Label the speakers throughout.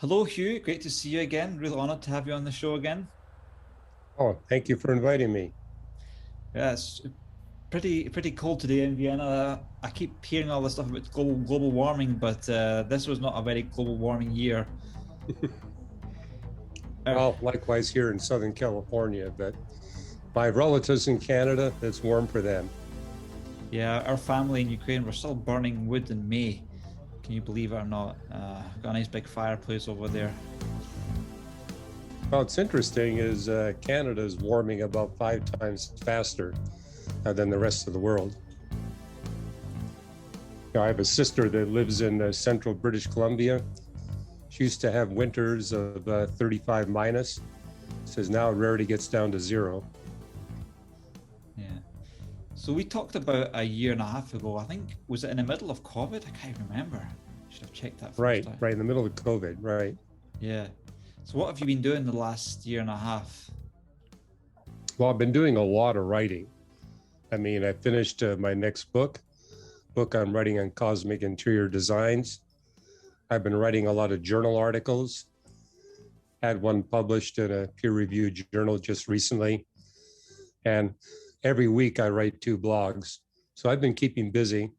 Speaker 1: Hello, Hugh. Great to see you again. Really honored to have you on the show again.
Speaker 2: Oh, thank you for inviting me.
Speaker 1: Yeah, it's pretty cold today in Vienna. I keep hearing all this stuff about global warming, but this was not a very global warming year. Our,
Speaker 2: Well, likewise here in Southern California, but my relatives in Canada, it's warm for them.
Speaker 1: yeah, our family in Ukraine were still burning wood in May. Can you believe it or not? Got a nice big fireplace over there.
Speaker 2: Well, what's interesting is Canada is warming about 5 times faster than the rest of the world. I have a sister that lives in central British Columbia. She used to have winters of 35 minus. Says now it rarely gets down to zero.
Speaker 1: Yeah. So we talked about a year and a half ago. I think was it in the middle of COVID? I can't remember. Should have checked that first
Speaker 2: Right,
Speaker 1: time.
Speaker 2: right in the middle of COVID, right.
Speaker 1: Yeah. So what have you been doing the last year and a half?
Speaker 2: Well, I've been doing a lot of writing. I mean, I finished my next book I'm writing on cosmic interior designs. I've been writing a lot of journal articles, had one published in a peer-reviewed journal just recently. And every week I write 2 blogs. So I've been keeping busy.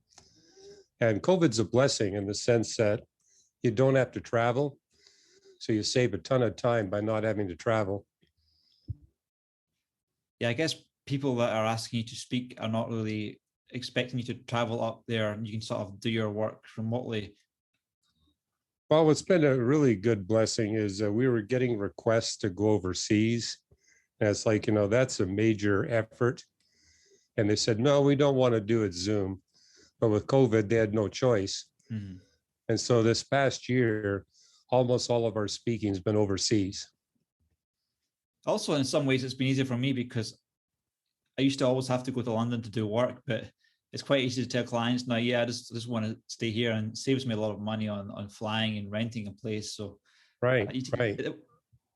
Speaker 2: And COVID's a blessing in the sense that you don't have to travel. So you save a ton of time by not having to travel.
Speaker 1: Yeah, I guess people that are asking you to speak are not really expecting you to travel up there and you can sort of do your work remotely.
Speaker 2: Well, what's been a really good blessing is we were getting requests to go overseas. And it's like, that's a major effort. And they said, no, we don't want to do it Zoom. But with COVID, they had no choice.
Speaker 1: Mhm.
Speaker 2: And so this past year, almost all of our speaking has been overseas.
Speaker 1: Also, in some ways, it's been easier for me because I used to always have to go to London to do work, but it's quite easy to tell clients now, yeah, I just want to stay here, and it saves me a lot of money on flying and renting a place. So
Speaker 2: Right, right.
Speaker 1: it,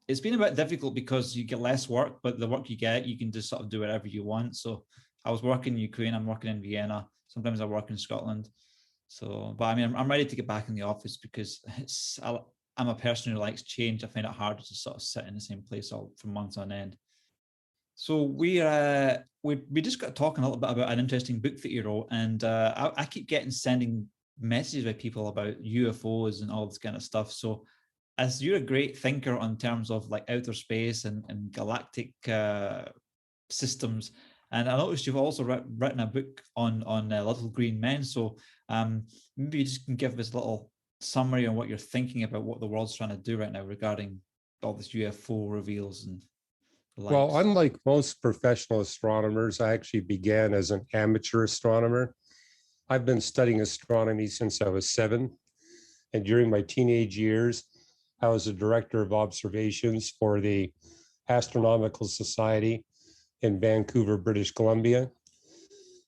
Speaker 1: it's been a bit difficult because you get less work, but the work you get, you can just sort of do whatever you want. So I was working in Ukraine, I'm working in Vienna. Sometimes I work in Scotland. So, but I mean, I'm ready to get back in the office because I'm a person who likes change. I find it harder to sort of sit in the same place all for months on end. So we just got talking a little bit about an interesting book that you wrote, and I keep getting sending messages by people about UFOs and all this kind of stuff. So as you're a great thinker on terms of like outer space and galactic systems, and I noticed you've also written a book on little green men. So maybe you just can give us a little summary on what you're thinking about what the world's trying to do right now regarding all this UFO reveals and the
Speaker 2: Well,
Speaker 1: likes.
Speaker 2: unlike most professional astronomers, I actually began as an amateur astronomer. I've been studying astronomy since I was 7. And during my teenage years, I was a director of observations for the Astronomical Society in Vancouver, British Columbia.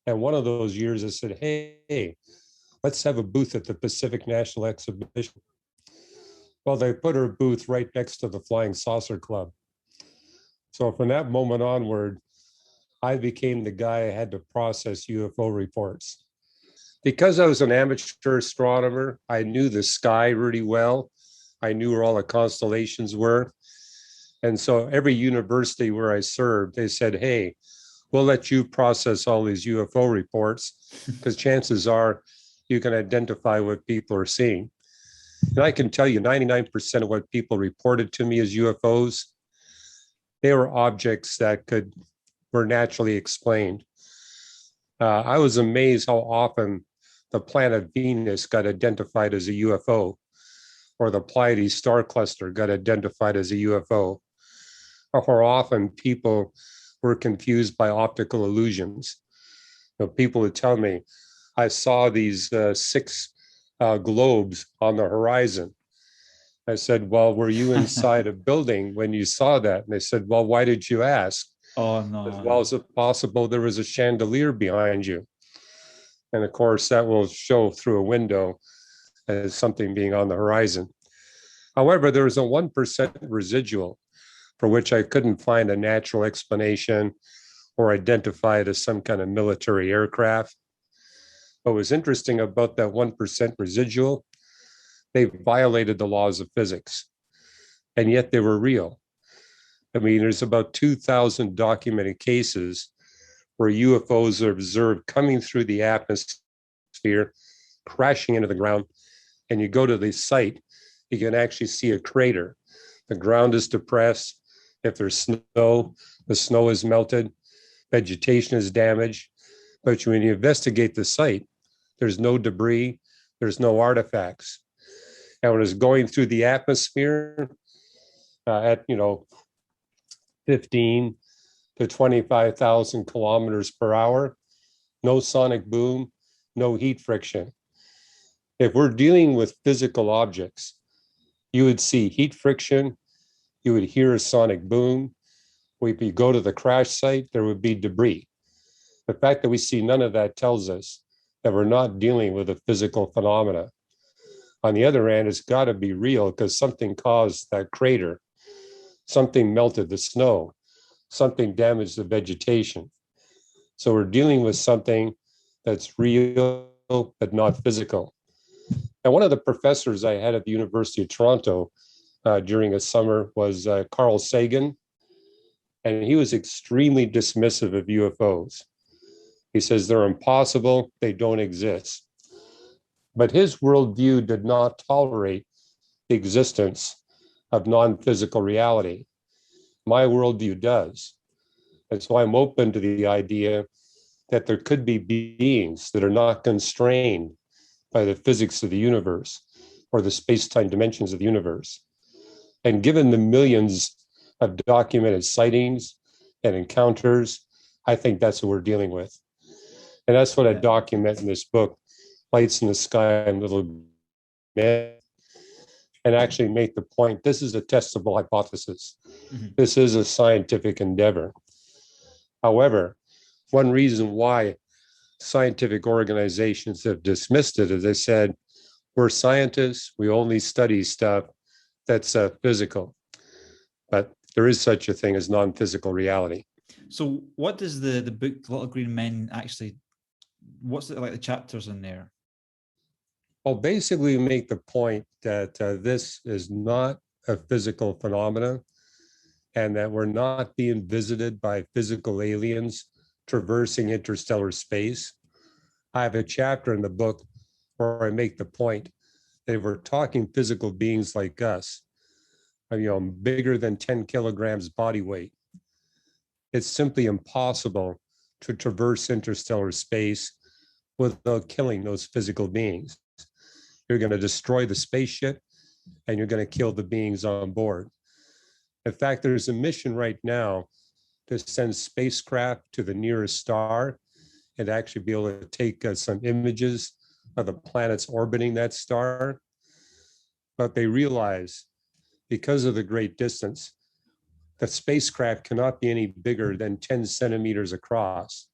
Speaker 2: And one of those years, I said, hey, let's have a booth at the Pacific National Exhibition. Well, they put her booth right next to the Flying Saucer Club. So from that moment onward, I became the guy I had to process UFO reports. Because I was an amateur astronomer, I knew the sky really well. I knew where all the constellations were. And so every university where I served, they said, hey, we'll let you process all these UFO reports because chances are you can identify what people are seeing. And I can tell you 99% of what people reported to me as UFOs, they were objects that were naturally explained. I was amazed how often the planet Venus got identified as a UFO, or the Pleiades star cluster got identified as a UFO, or often people were confused by optical illusions. People would tell me, I saw these 6 globes on the horizon. I said, well, were you inside a building when you saw that? And they said, well, why did you ask?
Speaker 1: Oh
Speaker 2: As
Speaker 1: no.
Speaker 2: well as it possible there was a chandelier behind you. And of course, that will show through a window as something being on the horizon. However, there was a 1% residual for which I couldn't find a natural explanation or identify it as some kind of military aircraft. What was interesting about that 1% residual, They violated the laws of physics, and yet they were real. I mean, there's about 2,000 documented cases where UFOs are observed coming through the atmosphere, crashing into the ground, and you go to the site, you can actually see a crater. The ground is depressed. If there's snow, the snow is melted, vegetation is damaged. But when you investigate the site, there's no debris, there's no artifacts. And when it's going through the atmosphere at 15 to 25,000 kilometers per hour, no sonic boom, no heat friction. If we're dealing with physical objects, you would see heat friction, you would hear a sonic boom. If you go to the crash site, there would be debris. The fact that we see none of that tells us that we're not dealing with a physical phenomena. On the other hand, it's got to be real because something caused that crater, something melted the snow, something damaged the vegetation. So we're dealing with something that's real but not physical. And one of the professors I had at the University of Toronto during a summer was Carl Sagan, and he was extremely dismissive of UFOs. He says they're impossible, they don't exist. But his worldview did not tolerate the existence of non-physical reality. My worldview does. And so I'm open to the idea that there could be beings that are not constrained by the physics of the universe or the space-time dimensions of the universe. And given the millions of documented sightings and encounters, I think that's what we're dealing with. And that's what I document in this book, Lights in the Sky and Little Men, and actually make the point, this is a testable hypothesis. Mm-hmm. This is a scientific endeavor. However, one reason why scientific organizations have dismissed it is they said, we're scientists, we only study stuff that's physical. But there is such a thing as non-physical reality.
Speaker 1: So what does the book Little Green Men actually, what's it like the chapters in there?
Speaker 2: Well, basically we make the point that this is not a physical phenomenon and that we're not being visited by physical aliens traversing interstellar space. I have a chapter in the book where I make the point that if we're talking physical beings like us, bigger than 10 kilograms body weight, it's simply impossible to traverse interstellar space without killing those physical beings. You're going to destroy the spaceship and you're going to kill the beings on board. In fact, there's a mission right now to send spacecraft to the nearest star and actually be able to take some images of the planets orbiting that star. But they realize because of the great distance, the spacecraft cannot be any bigger than 10 centimeters across.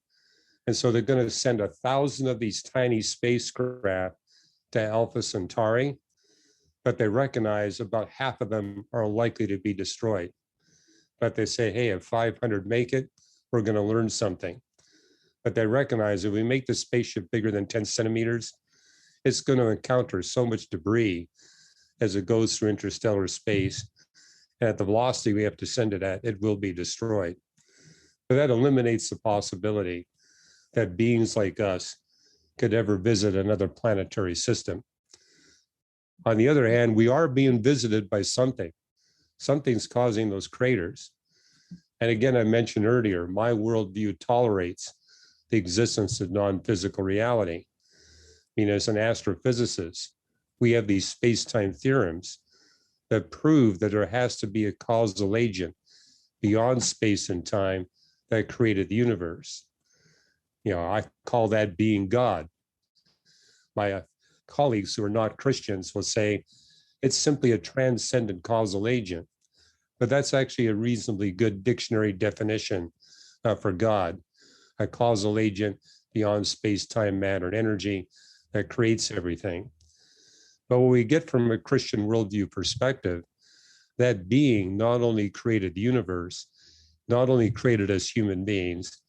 Speaker 2: And so they're going to send 1,000 of these tiny spacecraft to Alpha Centauri, but they recognize about half of them are likely to be destroyed. But they say, hey, if 500 make it, we're going to learn something. But they recognize if we make the spaceship bigger than 10 centimeters, it's going to encounter so much debris as it goes through interstellar space. And at the velocity we have to send it at, it will be destroyed. But that eliminates the possibility that beings like us could ever visit another planetary system. On the other hand, we are being visited by something. Something's causing those craters. And again, I mentioned earlier, my worldview tolerates the existence of non-physical reality. As an astrophysicist, we have these space-time theorems that prove that there has to be a causal agent beyond space and time that created the universe. I call that being God. My colleagues who are not Christians will say it's simply a transcendent causal agent, but that's actually a reasonably good dictionary definition for God, a causal agent beyond space, time, matter, and energy that creates everything. But what we get from a Christian worldview perspective, that being not only created the universe, not only created us human beings,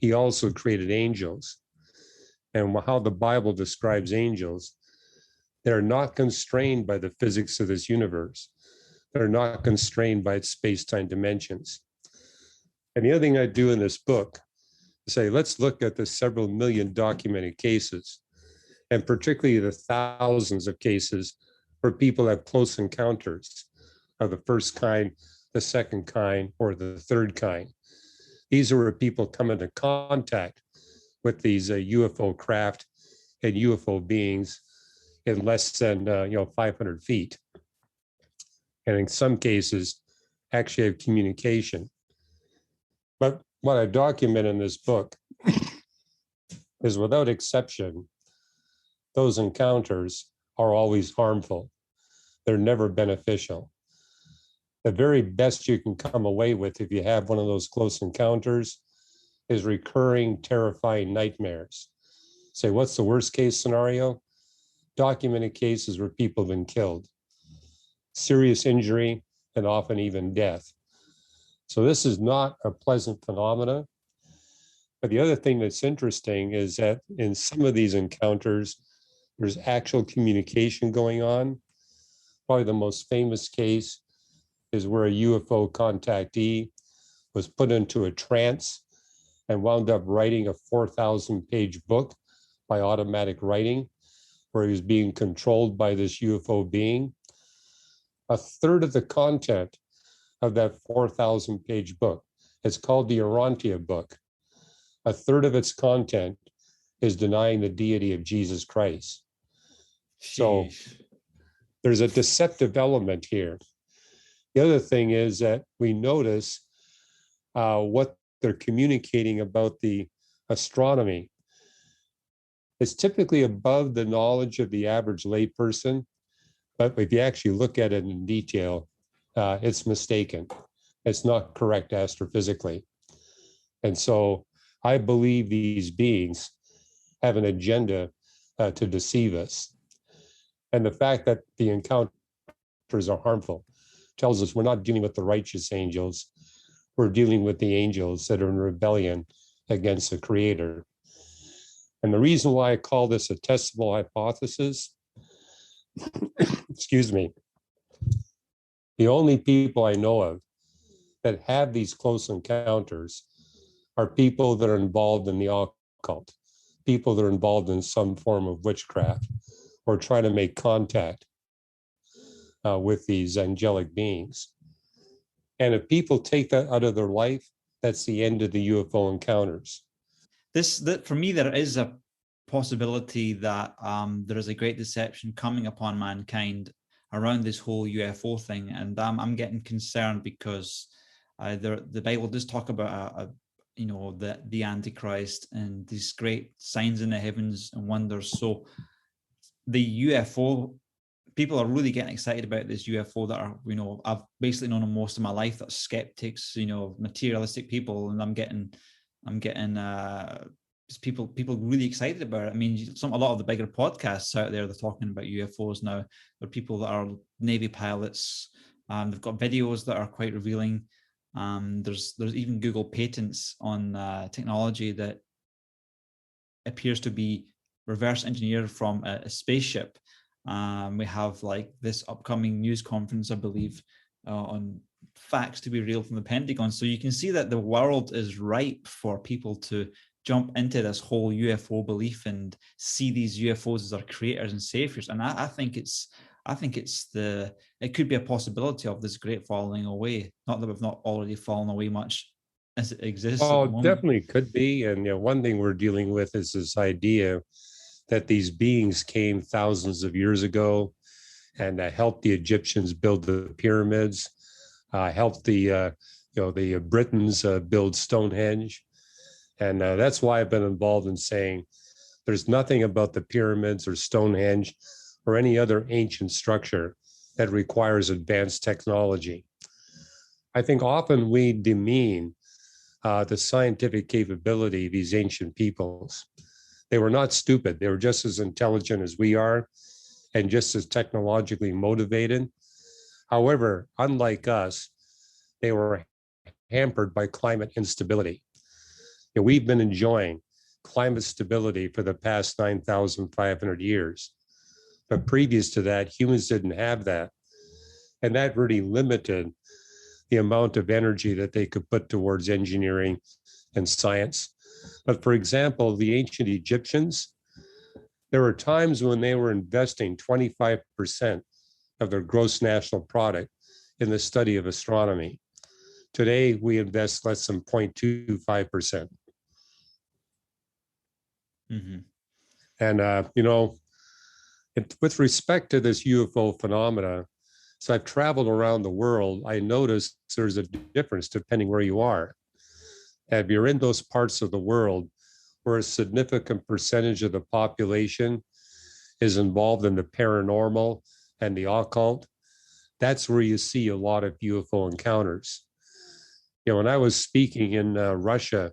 Speaker 2: he also created angels. And how the Bible describes angels, They're not constrained by the physics of this universe. They're not constrained by its space-time dimensions. And the other thing I do in this book is say, let's look at the several million documented cases, and particularly the thousands of cases where people have close encounters of the first kind, the second kind, or the third kind. These are where people come into contact with these UFO craft and UFO beings in less than 500 feet. And in some cases, actually have communication. But what I document in this book is, without exception, those encounters are always harmful. They're never beneficial. The very best you can come away with if you have one of those close encounters is recurring, terrifying nightmares. Say, what's the worst case scenario? Documented cases where people have been killed, serious injury, and often even death. So this is not a pleasant phenomena. But the other thing that's interesting is that in some of these encounters, there's actual communication going on. Probably the most famous case is where a UFO contactee was put into a trance and wound up writing a 4,000-page book by automatic writing, where he was being controlled by this UFO being. A third of the content of that 4,000-page book, it's called the Urantia Book. A third of its content is denying the deity of Jesus Christ. So there's a deceptive element here. The other thing is that we notice what they're communicating about the astronomy. It's typically above the knowledge of the average layperson, but if you actually look at it in detail, it's mistaken. It's not correct astrophysically. And so I believe these beings have an agenda to deceive us. And the fact that the encounters are harmful tells us we're not dealing with the righteous angels. We're dealing with the angels that are in rebellion against the Creator. And the reason why I call this a testable hypothesis, excuse me, the only people I know of that have these close encounters are people that are involved in the occult, people that are involved in some form of witchcraft or trying to make contact with these angelic beings. And if people take that out of their life, that's the end of the UFO encounters.
Speaker 1: That for me, there is a possibility that there is a great deception coming upon mankind around this whole UFO thing, and I'm getting concerned because the Bible does talk about the Antichrist and these great signs in the heavens and wonders. So the UFO people are really getting excited about this UFO that are, I've basically known most of my life that skeptics, materialistic people, and I'm getting people really excited about it. I mean, a lot of the bigger podcasts out there, they're talking about UFOs now. There are people that are Navy pilots. They've got videos that are quite revealing. There's even Google patents on technology that appears to be reverse engineered from a spaceship. We have like this upcoming news conference, I believe, on facts to be real from the Pentagon. So you can see that the world is ripe for people to jump into this whole UFO belief and see these UFOs as our creators and saviors. And I think it could be a possibility of this great falling away. Not that we've not already fallen away much as it exists.
Speaker 2: Oh, it definitely could be. And one thing we're dealing with is this idea that these beings came thousands of years ago and helped the Egyptians build the pyramids, helped the Britons build Stonehenge. And that's why I've been involved in saying there's nothing about the pyramids or Stonehenge or any other ancient structure that requires advanced technology. I think often we demean the scientific capability of these ancient peoples. They were not stupid. They were just as intelligent as we are and just as technologically motivated. However, unlike us, they were hampered by climate instability. We've been enjoying climate stability for the past 9,500 years. But previous to that, humans didn't have that. And that really limited the amount of energy that they could put towards engineering and science. But for example, the ancient Egyptians, there were times when they were investing 25% of their gross national product in the study of astronomy. Today, we invest less than 0.25%.
Speaker 1: Mm-hmm.
Speaker 2: And, with respect to this UFO phenomena, so I've traveled around the world, I noticed there's a difference depending where you are. And if you're in those parts of the world where a significant percentage of the population is involved in the paranormal and the occult, that's where you see a lot of UFO encounters. When I was speaking in Russia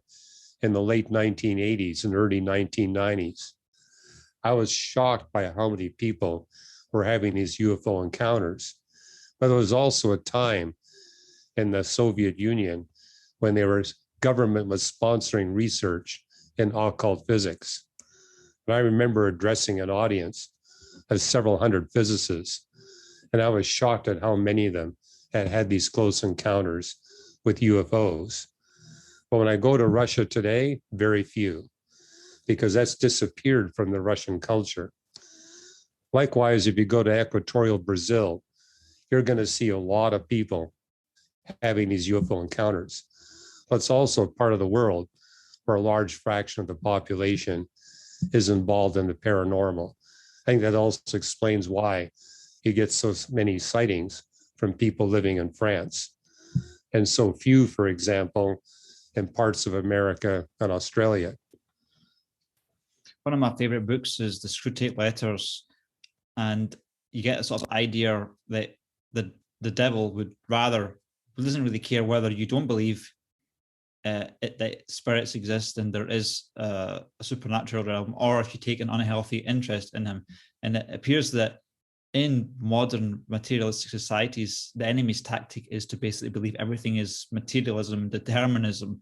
Speaker 2: in the late 1980s and early 1990s, I was shocked by how many people were having these UFO encounters. But there was also a time in the Soviet Union when government was sponsoring research in occult physics. And I remember addressing an audience of several hundred physicists, and I was shocked at how many of them had had these close encounters with UFOs. But when I go to Russia today, very few, because that's disappeared from the Russian culture. Likewise, if you go to equatorial Brazil, you're going to see a lot of people having these UFO encounters. But it's also part of the world where a large fraction of the population is involved in the paranormal. I think that also explains why you get so many sightings from people living in France, and so few, for example, in parts of America and Australia.
Speaker 1: One of my favorite books is the Screwtape Letters, and you get a sort of idea that the devil doesn't really care whether you don't believe that spirits exist and there is a supernatural realm, or if you take an unhealthy interest in him. And it appears that in modern materialistic societies, the enemy's tactic is to basically believe everything is materialism, determinism.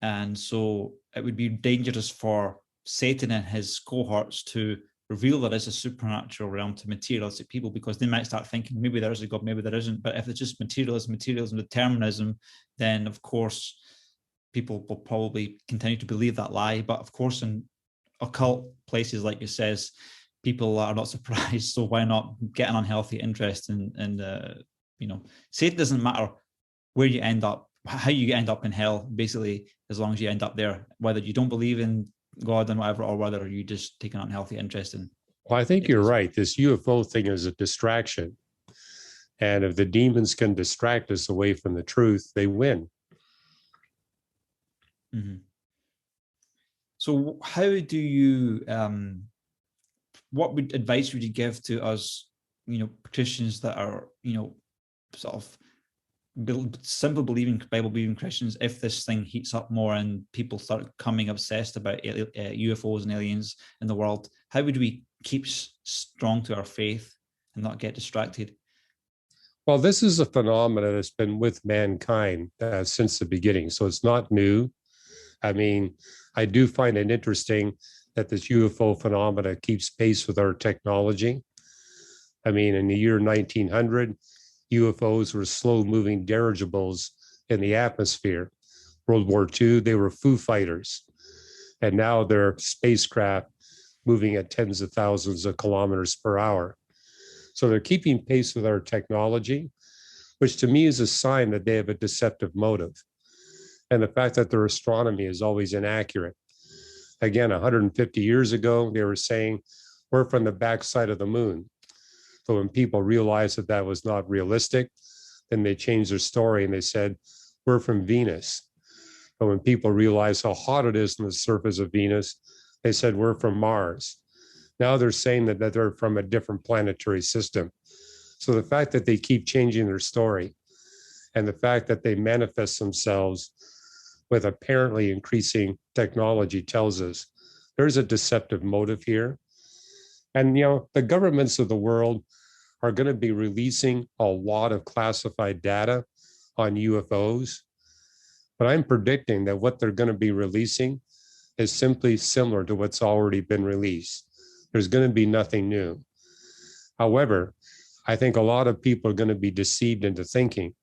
Speaker 1: And so it would be dangerous for Satan and his cohorts to reveal there is a supernatural realm to materialistic people, because they might start thinking maybe there is a God, maybe there isn't. But if it's just materialism, determinism, then of course people will probably continue to believe that lie. But of course, in occult places, like you says, people are not surprised. So why not get an unhealthy interest in Satan doesn't matter where you end up, how you end up in hell, basically, as long as you end up there, whether you don't believe in God and whatever, or whether you just take an unhealthy interest in.
Speaker 2: Well, I think you're right. This UFO thing is a distraction. And if the demons can distract us away from the truth, they win.
Speaker 1: Mm-hmm. So how do you, what advice would you give to us, Christians that are, sort of simple believing, Bible believing Christians, if this thing heats up more and people start becoming obsessed about UFOs and aliens in the world, how would we keep strong to our faith and not get distracted?
Speaker 2: Well, this is a phenomenon that's been with mankind since the beginning, so it's not new. I mean, I do find it interesting that this UFO phenomena keeps pace with our technology. I mean, in the year 1900, UFOs were slow-moving dirigibles in the atmosphere. World War II, they were Foo Fighters. And now they're spacecraft moving at tens of thousands of kilometers per hour. So they're keeping pace with our technology, which to me is a sign that they have a deceptive motive. And the fact that their astronomy is always inaccurate. Again, 150 years ago, they were saying, we're from the backside of the moon. So when people realized that that was not realistic, then they changed their story and they said, we're from Venus. But when people realized how hot it is on the surface of Venus, they said, we're from Mars. Now they're saying that they're from a different planetary system. So the fact that they keep changing their story and the fact that they manifest themselves with apparently increasing technology tells us there's a deceptive motive here. And, the governments of the world are going to be releasing a lot of classified data on UFOs. But I'm predicting that what they're going to be releasing is simply similar to what's already been released. There's going to be nothing new. However, I think a lot of people are going to be deceived into thinking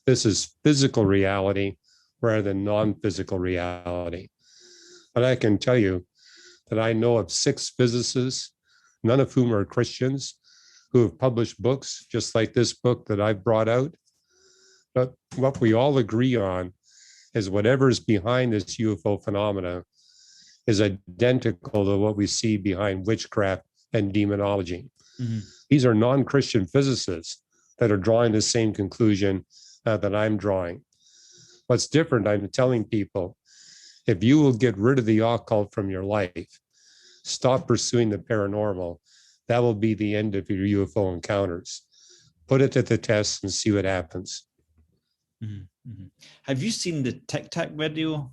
Speaker 2: this is physical reality rather than non-physical reality. But I can tell you that I know of 6 physicists, none of whom are Christians, who have published books just like this book that I've brought out. But what we all agree on is whatever's behind this UFO phenomena is identical to what we see behind witchcraft and demonology. Mm-hmm. These are non-Christian physicists that are drawing the same conclusion that I'm drawing. What's different, I'm telling people, if you will get rid of the occult from your life, stop pursuing the paranormal, that will be the end of your UFO encounters. Put it to the test and see what happens.
Speaker 1: Mm-hmm. Mm-hmm. Have you seen the tic-tac video?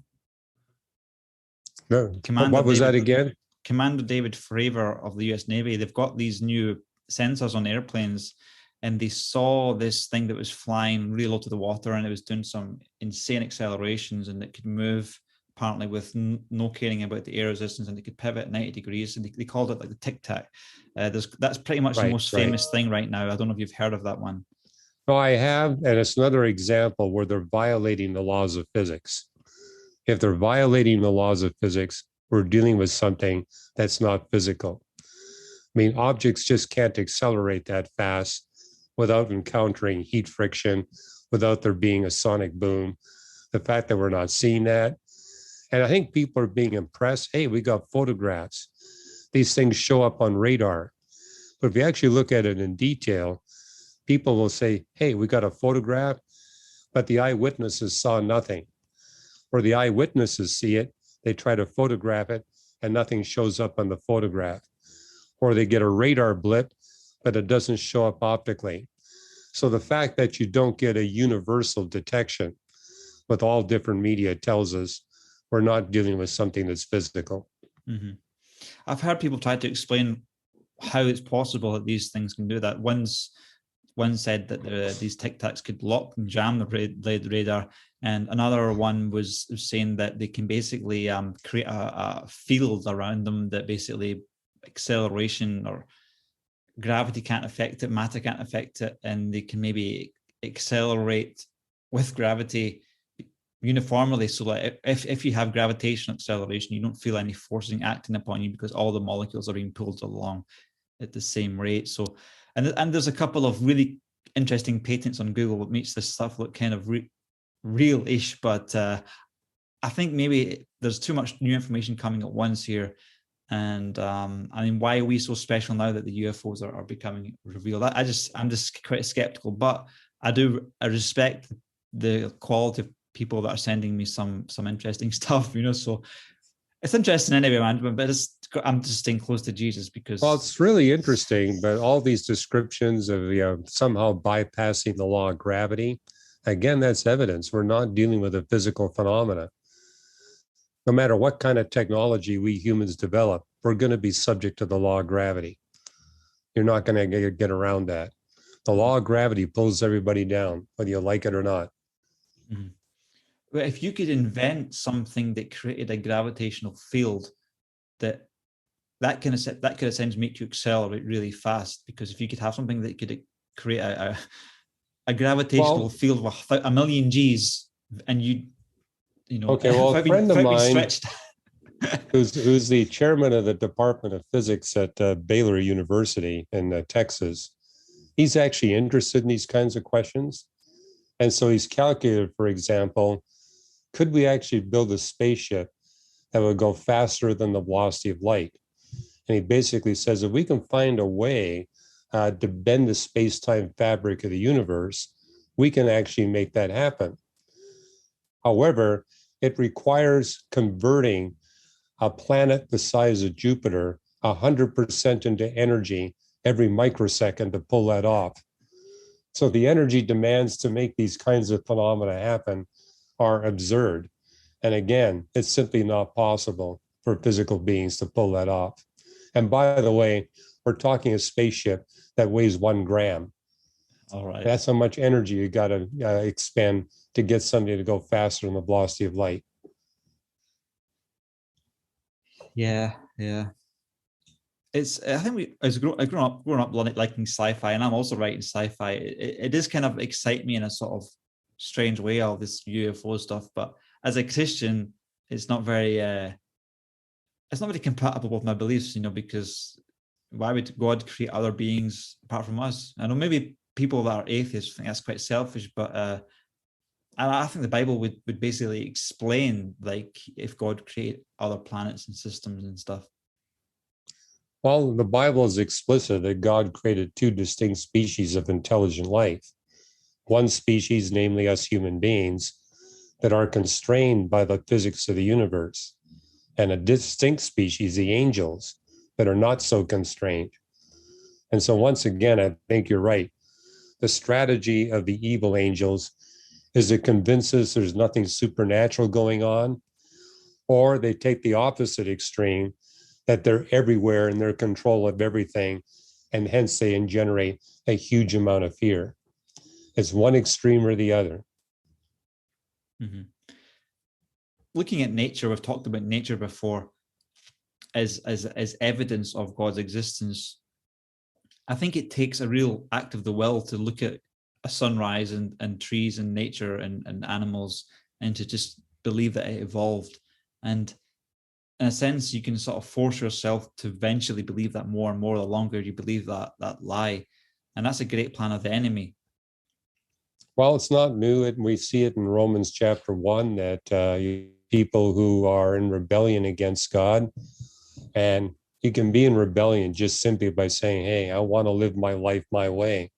Speaker 2: No. What was that again?
Speaker 1: Commander David Fravor of the US Navy, they've got these new sensors on airplanes, and they saw this thing that was flying really low to the water, and it was doing some insane accelerations, and it could move apparently with no caring about the air resistance, and it could pivot 90 degrees, and they called it like the tic-tac. That's pretty much the most famous thing right now. I don't know if you've heard of that one.
Speaker 2: No, I have, and it's another example where they're violating the laws of physics. If they're violating the laws of physics, we're dealing with something that's not physical. I mean, objects just can't accelerate that fast without encountering heat friction, without there being a sonic boom. The fact that we're not seeing that. And I think people are being impressed. Hey, we got photographs. These things show up on radar. But if you actually look at it in detail, people will say, hey, we got a photograph, but the eyewitnesses saw nothing. Or the eyewitnesses see it, they try to photograph it, and nothing shows up on the photograph. Or they get a radar blip, but it doesn't show up optically. So the fact that you don't get a universal detection with all different media tells us we're not dealing with something that's physical.
Speaker 1: Mm-hmm. I've heard people try to explain how it's possible that these things can do that. One said that these tic-tacs could lock and jam the radar, and another one was saying that they can basically create a field around them that basically acceleration or gravity can't affect it, matter can't affect it, and they can maybe accelerate with gravity uniformly. So like if you have gravitational acceleration, you don't feel any forcing acting upon you because all the molecules are being pulled along at the same rate. So and there's a couple of really interesting patents on Google that makes this stuff look kind of real-ish, but I think maybe there's too much new information coming at once here. And I mean, why are we so special now that the UFOs are becoming revealed? I'm just quite skeptical, but I respect the quality of people that are sending me some interesting stuff, so it's interesting anyway, man, but I'm just staying close to Jesus because...
Speaker 2: Well, it's really interesting, but all these descriptions of somehow bypassing the law of gravity, again, that's evidence we're not dealing with a physical phenomena. No matter what kind of technology we humans develop, we're going to be subject to the law of gravity. You're not going to get around that. The law of gravity pulls everybody down, whether you like it or not.
Speaker 1: Mm-hmm. But if you could invent something that created a gravitational field that could essentially make you accelerate really fast, because if you could have something that could create a gravitational field with 1 million G's, and
Speaker 2: okay, well, a friend of mine who's the chairman of the Department of Physics at Baylor University in Texas, he's actually interested in these kinds of questions. And so he's calculated, for example, could we actually build a spaceship that would go faster than the velocity of light? And he basically says, if we can find a way to bend the space-time fabric of the universe, we can actually make that happen. However, it requires converting a planet the size of Jupiter 100% into energy every microsecond to pull that off. So the energy demands to make these kinds of phenomena happen are absurd. And again, it's simply not possible for physical beings to pull that off. And by the way, we're talking a spaceship that weighs 1 gram.
Speaker 1: All right.
Speaker 2: That's how much energy you got to expend to get something to go faster than the velocity of light.
Speaker 1: Yeah. I think as growing up liking sci-fi, and I'm also writing sci-fi. It does kind of excite me in a sort of strange way, all this UFO stuff. But as a Christian, it's not very compatible with my beliefs, because why would God create other beings apart from us? I know maybe people that are atheists think that's quite selfish, but I think the Bible would basically explain, like, if God created other planets and systems and stuff.
Speaker 2: Well, the Bible is explicit that God created two distinct species of intelligent life. One species, namely us human beings, that are constrained by the physics of the universe, and a distinct species, the angels, that are not so constrained. And so once again, I think you're right. The strategy of the evil angels is to convince us there's nothing supernatural going on, or they take the opposite extreme, that they're everywhere and they're in control of everything, and hence they generate a huge amount of fear. It's one extreme or the other.
Speaker 1: Mm-hmm. Looking at nature, we've talked about nature before as evidence of God's existence. I think it takes a real act of the will to look at a sunrise and trees and nature and animals, and to just believe that it evolved. And in a sense, you can sort of force yourself to eventually believe that more and more the longer you believe that lie. And that's a great plan of the enemy.
Speaker 2: Well, it's not new. We see it in Romans chapter 1 that people who are in rebellion against God, and you can be in rebellion just simply by saying, hey, I want to live my life my way.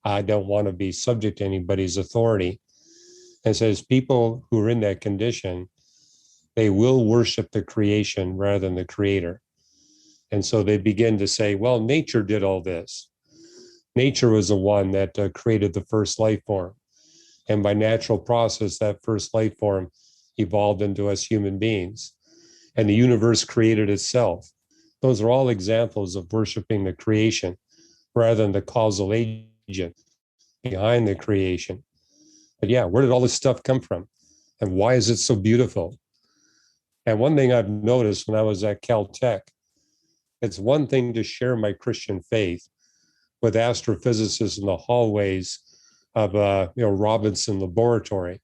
Speaker 2: I don't want to be subject to anybody's authority. And says people who are in that condition, they will worship the creation rather than the creator. And so they begin to say, well, nature did all this. Nature was the one that created the first life form. And by natural process, that first life form evolved into us human beings. And the universe created itself. Those are all examples of worshiping the creation rather than the causal agent behind the creation. But yeah, where did all this stuff come from? And why is it so beautiful? And one thing I've noticed when I was at Caltech, it's one thing to share my Christian faith with astrophysicists in the hallways of Robinson Laboratory.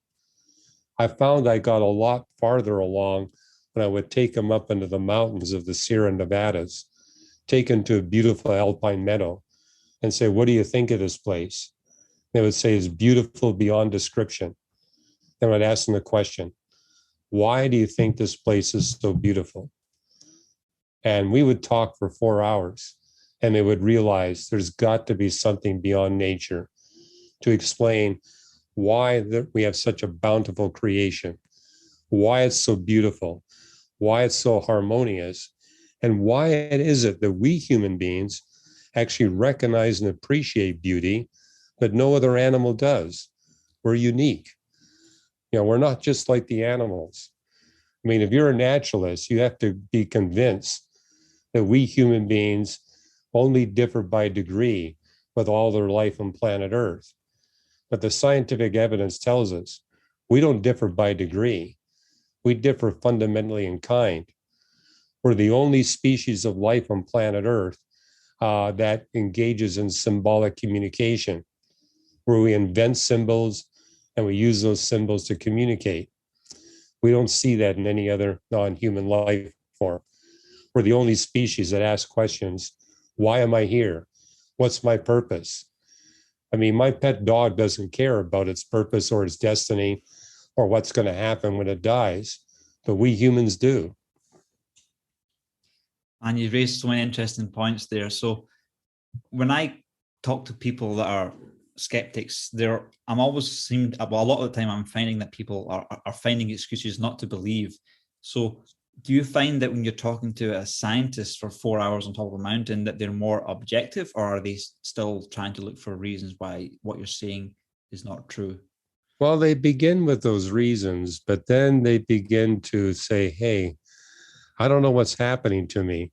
Speaker 2: I found I got a lot farther along when I would take them up into the mountains of the Sierra Nevadas, take them to a beautiful alpine meadow, and say, what do you think of this place? They would say, it's beautiful beyond description. Then I'd ask them the question, why do you think this place is so beautiful? And we would talk for 4 hours, and they would realize there's got to be something beyond nature to explain why we have such a bountiful creation, why it's so beautiful, why it's so harmonious, and why it is it that we human beings actually recognize and appreciate beauty, but no other animal does. We're unique. We're not just like the animals. I mean, if you're a naturalist, you have to be convinced that we human beings only differ by degree with all their life on planet Earth. But the scientific evidence tells us we don't differ by degree. We differ fundamentally in kind. We're the only species of life on planet Earth that engages in symbolic communication, where we invent symbols and we use those symbols to communicate. We don't see that in any other non-human life form. We're the only species that asks questions. Why am I here? What's my purpose? I mean, my pet dog doesn't care about its purpose or its destiny or what's going to happen when it dies, but we humans do.
Speaker 1: And you raised so many interesting points there. So when I talk to people that are skeptics, a lot of the time I'm finding that people are finding excuses not to believe. So do you find that when you're talking to a scientist for 4 hours on top of a mountain that they're more objective, or are they still trying to look for reasons why what you're saying is not true?
Speaker 2: Well, they begin with those reasons, but then they begin to say, hey, I don't know what's happening to me.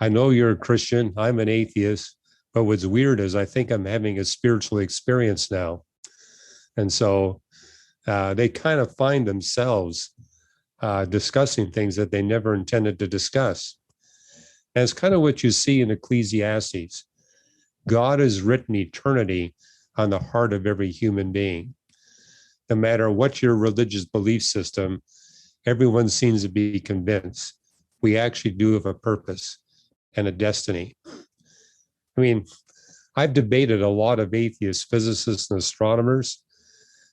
Speaker 2: I know you're a Christian. I'm an atheist. But what's weird is I think I'm having a spiritual experience now. And so they kind of find themselves discussing things that they never intended to discuss. And it's kind of what you see in Ecclesiastes. God has written eternity on the heart of every human being. No matter what your religious belief system, everyone seems to be convinced we actually do have a purpose and a destiny. I mean, I've debated a lot of atheist physicists and astronomers,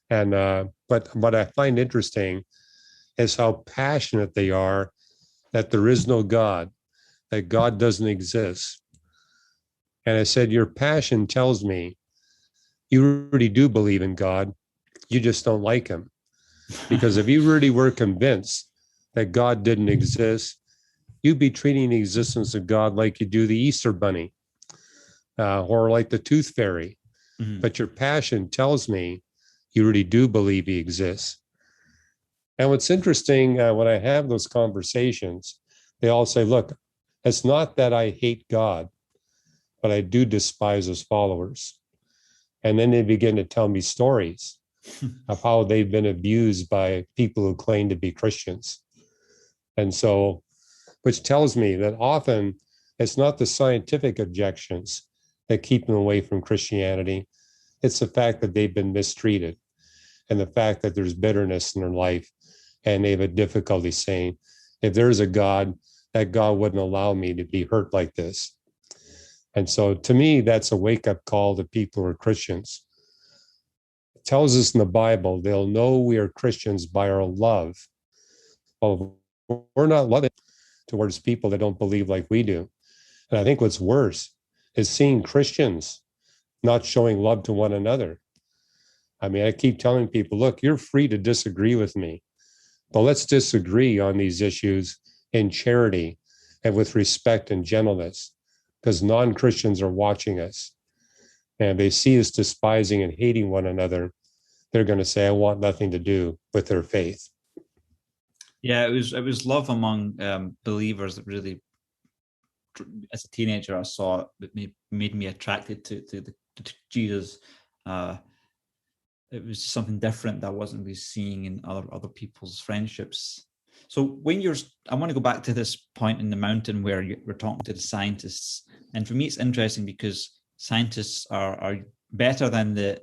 Speaker 2: and but what I find interesting is how passionate they are that there is no God, that God doesn't exist. And I said, your passion tells me you really do believe in God, you just don't like him. Because if you really were convinced that God didn't exist, you'd be treating the existence of God like you do the Easter Bunny or like the Tooth Fairy.
Speaker 1: Mhm.
Speaker 2: But your passion tells me you really do believe he exists. And what's interesting, when I have those conversations, they all say, look, it's not that I hate God, but I do despise his followers. And then they begin to tell me stories of how they've been abused by people who claim to be Christians. And so, which tells me that often it's not the scientific objections that keep them away from Christianity. It's the fact that they've been mistreated and the fact that there's bitterness in their life. And they have a difficulty saying, if there's a God, that God wouldn't allow me to be hurt like this. And so to me, that's a wake-up call to people who are Christians. It tells us in the Bible, they'll know we are Christians by our love. Well, we're not loving towards people that don't believe like we do. And I think what's worse is seeing Christians not showing love to one another. I mean, I keep telling people, look, you're free to disagree with me, but let's disagree on these issues in charity and with respect and gentleness, because non-Christians are watching us. And they see us despising and hating one another, they're going to say, I want nothing to do with their faith.
Speaker 1: Yeah, it was love among believers that really, as a teenager, I saw it made me attracted to Jesus. It was something different that I wasn't really seeing in other people's friendships. So when I want to go back to this point in the mountain where we're talking to the scientists, and for me it's interesting because scientists are better than the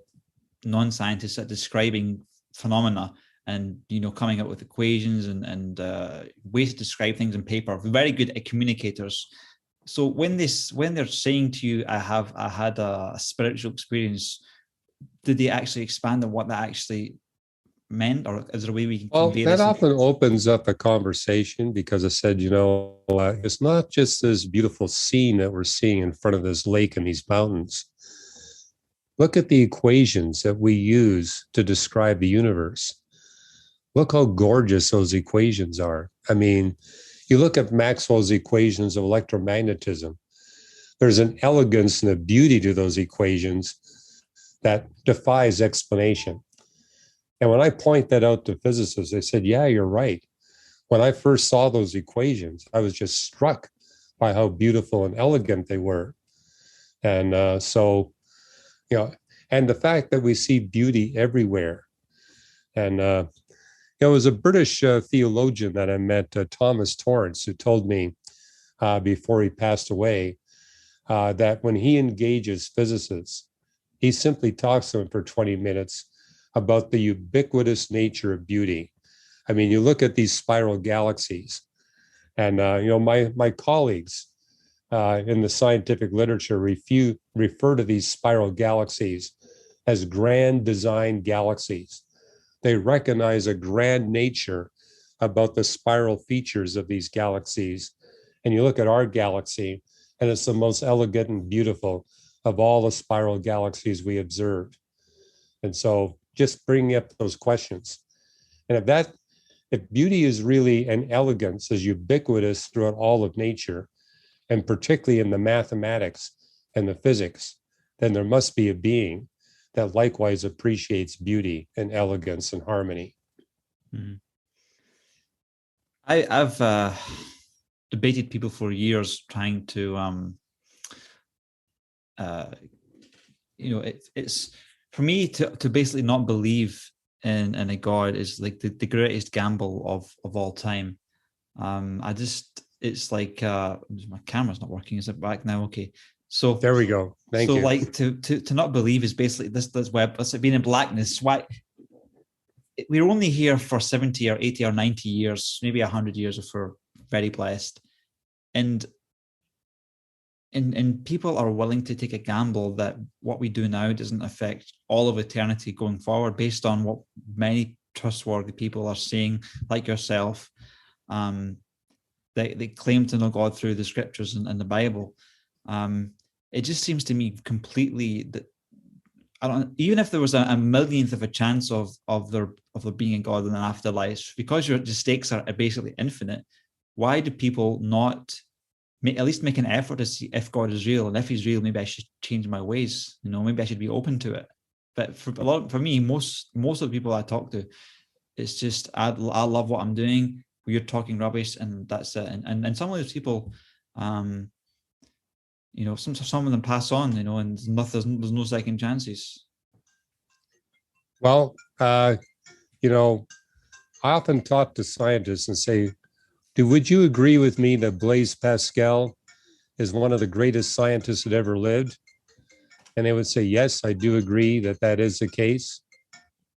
Speaker 1: non-scientists at describing phenomena and coming up with equations and ways to describe things in paper. Very good at communicators. So when they're saying to you, I had a spiritual experience, did they actually expand on what that actually meant, or is there a way we can convey
Speaker 2: that
Speaker 1: this?
Speaker 2: often opens up a conversation, because I said, it's not just this beautiful scene that we're seeing in front of this lake and these mountains. Look at the equations that we use to describe the universe. Look how gorgeous those equations are. I mean, you look at Maxwell's equations of electromagnetism, there's an elegance and a beauty to those equations that defies explanation. And when I point that out to physicists, they said, yeah, you're right. When I first saw those equations, I was just struck by how beautiful and elegant they were. And and the fact that we see beauty everywhere. And it was a British theologian that I met, Thomas Torrance, who told me before he passed away that when he engages physicists, he simply talks to them for 20 minutes about the ubiquitous nature of beauty. I mean, you look at these spiral galaxies, and my colleagues in the scientific literature refer to these spiral galaxies as grand design galaxies. They recognize a grand nature about the spiral features of these galaxies. And you look at our galaxy, and it's the most elegant and beautiful of all the spiral galaxies we observed. And so just bringing up those questions. And if beauty is really an elegance, is ubiquitous throughout all of nature, and particularly in the mathematics and the physics, then there must be a being that likewise appreciates beauty and elegance and harmony.
Speaker 1: Mm-hmm. I've debated people for years trying to it's for me to basically not believe in a God is like the greatest gamble of all time. it's like my camera's not working. Is it back now? Okay. So
Speaker 2: there we go. Thank you.
Speaker 1: like to not believe is basically this web. It's being in blackness. Why we're only here for 70 or 80 or 90 years, maybe 100 years if we're very blessed, and people are willing to take a gamble that what we do now doesn't affect all of eternity going forward, based on what many trustworthy people are saying, like yourself. They claim to know God through the scriptures and the Bible. It just seems to me completely that I don't. Even if there was a millionth of a chance of there being a God in an afterlife, because the stakes are basically infinite. Why do people not at least make an effort to see if God is real? And if He's real, maybe I should change my ways. Maybe I should be open to it. But for me, most of the people I talk to, it's just I love what I'm doing. You're talking rubbish, and that's it. And some of those people, some of them pass on, and there's no second chances.
Speaker 2: Well, I often talk to scientists and say, would you agree with me that Blaise Pascal is one of the greatest scientists that ever lived? And they would say, yes, I do agree that is the case.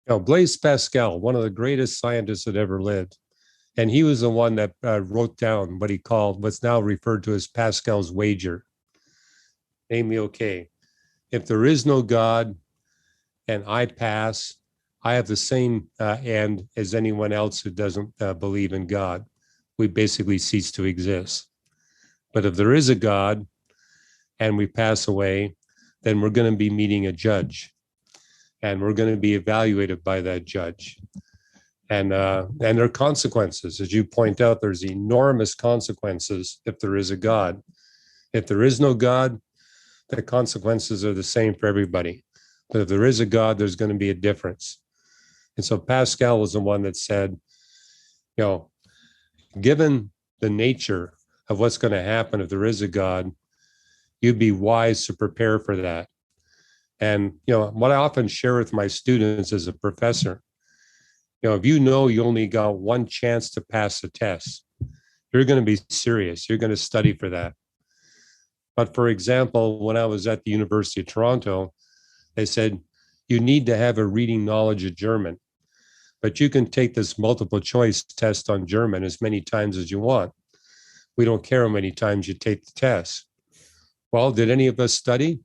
Speaker 2: Blaise Pascal, one of the greatest scientists that ever lived. And he was the one that wrote down what he called what's now referred to as Pascal's wager. Namely, okay, if there is no God and I pass, I have the same end as anyone else who doesn't believe in God. We basically cease to exist. But if there is a God and we pass away, then we're going to be meeting a judge, and we're going to be evaluated by that judge. And there are consequences. As you point out, there's enormous consequences if there is a God. If there is no God, the consequences are the same for everybody. But if there is a God, there's going to be a difference. And so Pascal was the one that said, given the nature of what's going to happen if there is a God, you'd be wise to prepare for that. And, what I often share with my students as a professor, if you only got one chance to pass the test, you're going to be serious. You're going to study for that. But for example, when I was at the University of Toronto, they said, you need to have a reading knowledge of German, but you can take this multiple choice test on German as many times as you want. We don't care how many times you take the test. Well, did any of us study?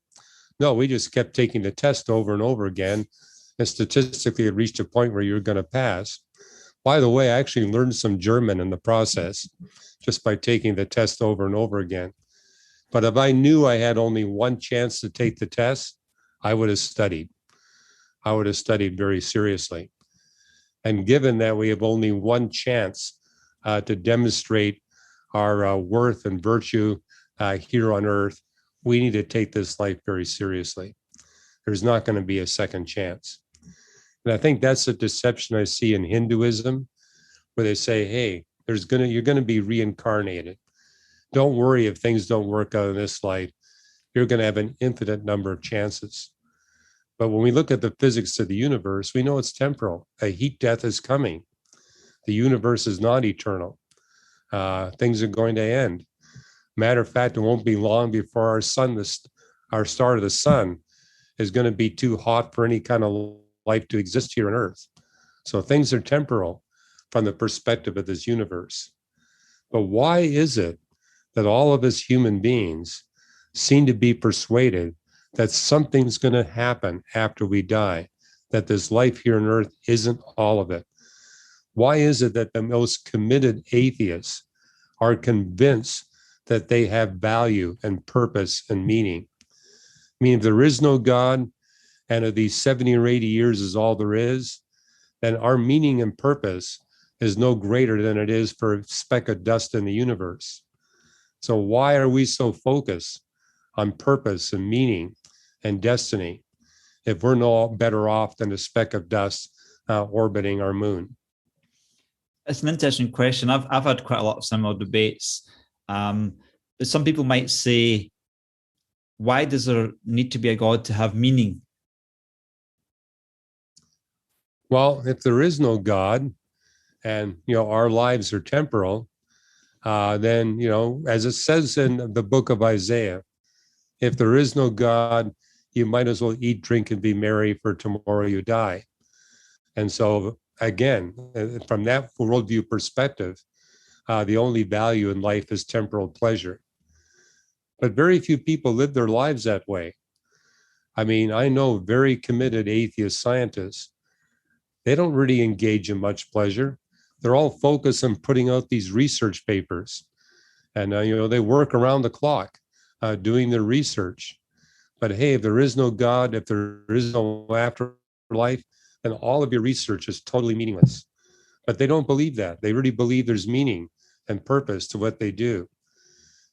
Speaker 2: No, we just kept taking the test over and over again. And statistically, it reached a point where you were going to pass. By the way, I actually learned some German in the process just by taking the test over and over again. But if I knew I had only one chance to take the test, I would have studied. I would have studied very seriously. And given that we have only one chance to demonstrate our worth and virtue here on earth, we need to take this life very seriously. There's not going to be a second chance. And I think that's a deception I see in Hinduism, where they say, hey, you're going to be reincarnated. Don't worry if things don't work out in this life. You're going to have an infinite number of chances. But when we look at the physics of the universe, we know it's temporal. A heat death is coming. The universe is not eternal. Things are going to end. Matter of fact, it won't be long before our star of the sun is going to be too hot for any kind of life to exist here on Earth. So things are temporal from the perspective of this universe. But why is it that all of us human beings seem to be persuaded that something's going to happen after we die, that this life here on Earth isn't all of it? Why is it that the most committed atheists are convinced that they have value and purpose and meaning? I mean, if there is no God, and if these 70 or 80 years is all there is, then our meaning and purpose is no greater than it is for a speck of dust in the universe. So why are we so focused on purpose and meaning and destiny if we're no better off than a speck of dust orbiting our moon?
Speaker 1: It's an interesting question. I've had quite a lot of similar debates. But some people might say, why does there need to be a God to have meaning?
Speaker 2: Well, if there is no God and our lives are temporal, then, as it says in the book of Isaiah, if there is no God, you might as well eat, drink, and be merry, for tomorrow you die. And so, again, from that worldview perspective, the only value in life is temporal pleasure. But very few people live their lives that way. I mean, I know very committed atheist scientists. They don't really engage in much pleasure. They're all focused on putting out these research papers. And, they work around the clock doing their research. But hey, if there is no God, if there is no afterlife, then all of your research is totally meaningless. But they don't believe that. They really believe there's meaning and purpose to what they do.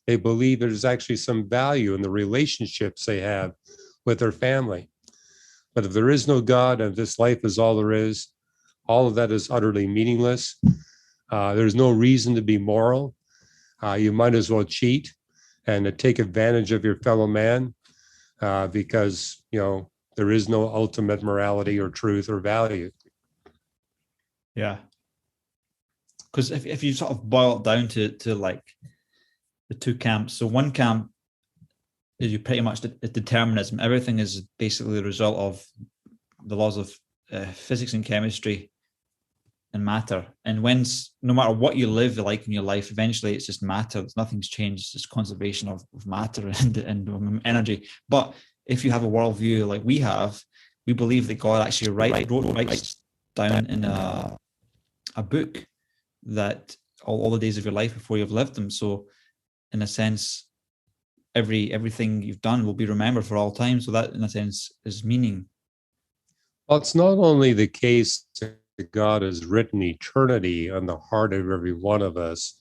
Speaker 2: They believe there's actually some value in the relationships they have with their family. But if there is no God and this life is all there is, all of that is utterly meaningless. There's no reason to be moral. You might as well cheat and take advantage of your fellow man because, there is no ultimate morality or truth or value.
Speaker 1: Yeah. Because if you sort of boil it down to like the two camps, so one camp is you pretty much determinism. Everything is basically the result of the laws of physics and chemistry and matter. And no matter what you live like in your life, eventually it's just matter. Nothing's changed. It's just conservation of matter and energy. But if you have a worldview like we have, we believe that God actually writes down in a book that all the days of your life before you've lived them. So in a sense, everything you've done will be remembered for all time. So that in a sense is meaning.
Speaker 2: Well, it's not only the case that God has written eternity on the heart of every one of us,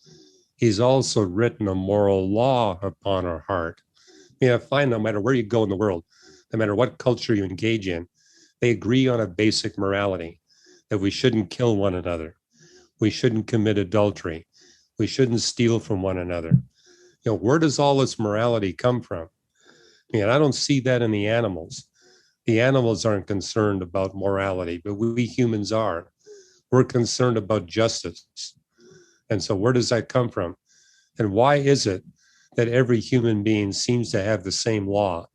Speaker 2: he's also written a moral law upon our heart. I find no matter where you go in the world, no matter what culture you engage in, they agree on a basic morality that we shouldn't kill one another. We shouldn't commit adultery. We shouldn't steal from one another. Where does all this morality come from? I don't see that in the animals. The animals aren't concerned about morality, but we humans are. We're concerned about justice. And so where does that come from? And why is it that every human being seems to have the same law?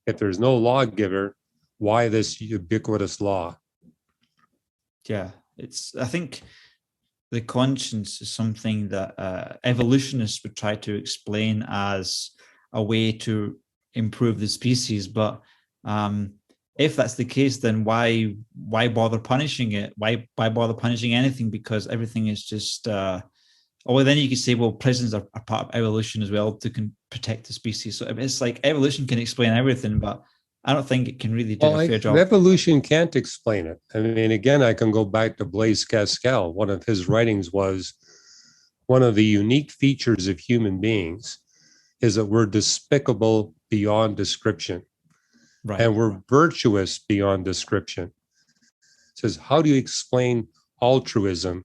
Speaker 2: If there's no lawgiver, why this ubiquitous law?
Speaker 1: Yeah, I think the conscience is something that evolutionists would try to explain as a way to improve the species. But if that's the case, then why bother punishing it? Why bother punishing anything? Because everything is just or then you could say, well, prisons are part of evolution as well to protect the species. So it's like evolution can explain everything, but I don't think it can really do a fair job.
Speaker 2: Evolution can't explain it. I mean, again, I can go back to Blaise Pascal. One of his writings was, one of the unique features of human beings is that we're despicable beyond description. Right. And we're virtuous beyond description. It says, how do you explain altruism